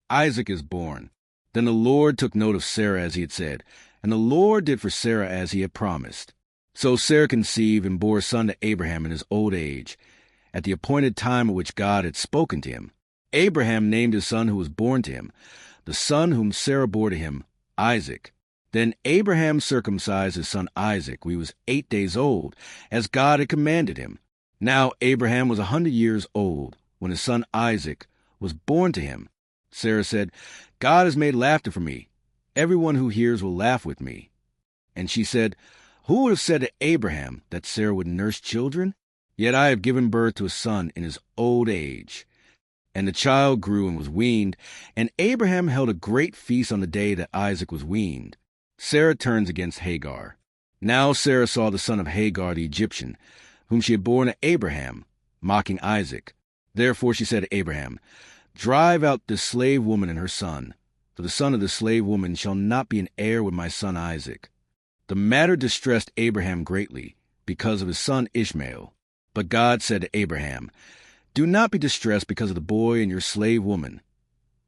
Isaac is born." Then the Lord took note of Sarah as he had said, and the Lord did for Sarah as he had promised. So Sarah conceived and bore a son to Abraham in his old age, at the appointed time at which God had spoken to him. Abraham named his son who was born to him, the son whom Sarah bore to him, Isaac. Then Abraham circumcised his son Isaac when he was 8 days old, as God had commanded him. Now Abraham was 100 years old when his son Isaac was born to him. Sarah said, "God has made laughter for me. Everyone who hears will laugh with me." And she said, "Who would have said to Abraham that Sarah would nurse children? Yet I have given birth to a son in his old age." And the child grew and was weaned, and Abraham held a great feast on the day that Isaac was weaned. Sarah turns against Hagar. Now Sarah saw the son of Hagar the Egyptian, whom she had borne to Abraham, mocking Isaac. Therefore she said to Abraham, "Drive out this slave woman and her son, for the son of the slave woman shall not be an heir with my son Isaac." The matter distressed Abraham greatly, because of his son Ishmael. But God said to Abraham, "Do not be distressed because of the boy and your slave woman.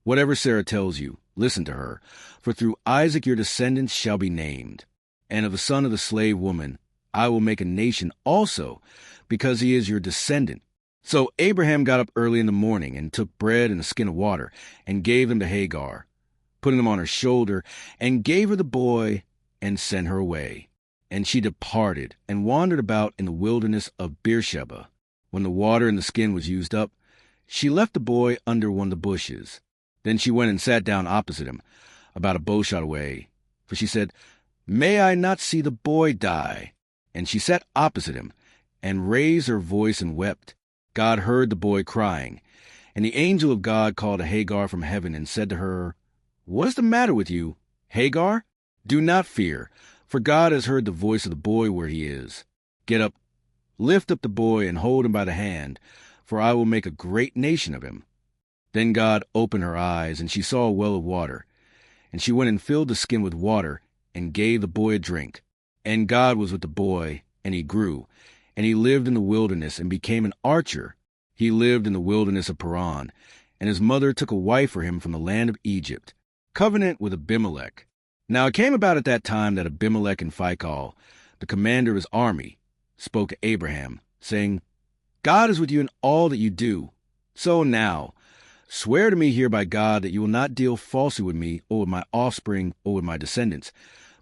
Whatever Sarah tells you, listen to her, for through Isaac your descendants shall be named. And of the son of the slave woman I will make a nation also, because he is your descendant." So Abraham got up early in the morning and took bread and a skin of water and gave them to Hagar, putting them on her shoulder, and gave her the boy and sent her away. And she departed and wandered about in the wilderness of Beersheba. When the water in the skin was used up, she left the boy under one of the bushes. Then she went and sat down opposite him, about a bowshot away. For she said, "May I not see the boy die?" And she sat opposite him, and raised her voice and wept. God heard the boy crying, and the angel of God called to Hagar from heaven and said to her, "What is the matter with you, Hagar? Do not fear, for God has heard the voice of the boy where he is. Get up, lift up the boy, and hold him by the hand, for I will make a great nation of him." Then God opened her eyes, and she saw a well of water. And she went and filled the skin with water, and gave the boy a drink. And God was with the boy, and he grew, and he lived in the wilderness and became an archer. He lived in the wilderness of Paran, and his mother took a wife for him from the land of Egypt, covenant with Abimelech. Now it came about at that time that Abimelech and Phicol, the commander of his army, spoke to Abraham, saying, "God is with you in all that you do. So now, swear to me here by God that you will not deal falsely with me or with my offspring or with my descendants,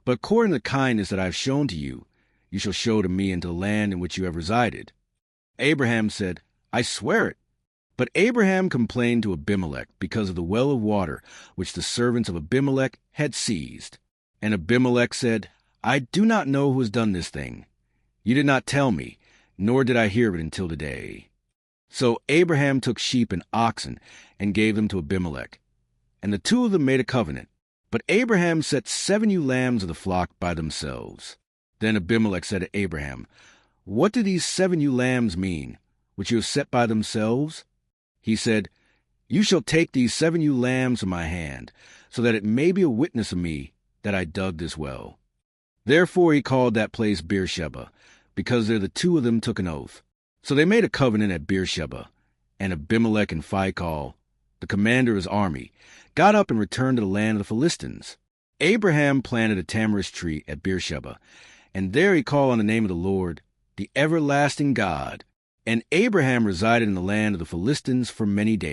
but according to the kindness that I have shown to you, you shall show to me into the land in which you have resided." Abraham said, "I swear it." But Abraham complained to Abimelech because of the well of water which the servants of Abimelech had seized. And Abimelech said, "I do not know who has done this thing. You did not tell me, nor did I hear of it until today." So Abraham took sheep and oxen and gave them to Abimelech. And the two of them made a covenant. But Abraham set 7 ewe lambs of the flock by themselves. Then Abimelech said to Abraham, "What do these 7 ewe lambs mean, which you have set by themselves?" He said, "You shall take these 7 ewe lambs from my hand, so that it may be a witness of me that I dug this well." Therefore he called that place Beersheba, because there the two of them took an oath. So they made a covenant at Beersheba, and Abimelech and Phicol, the commander of his army, got up and returned to the land of the Philistines. Abraham planted a tamarisk tree at Beersheba, and there he called on the name of the Lord, the everlasting God. And Abraham resided in the land of the Philistines for many days.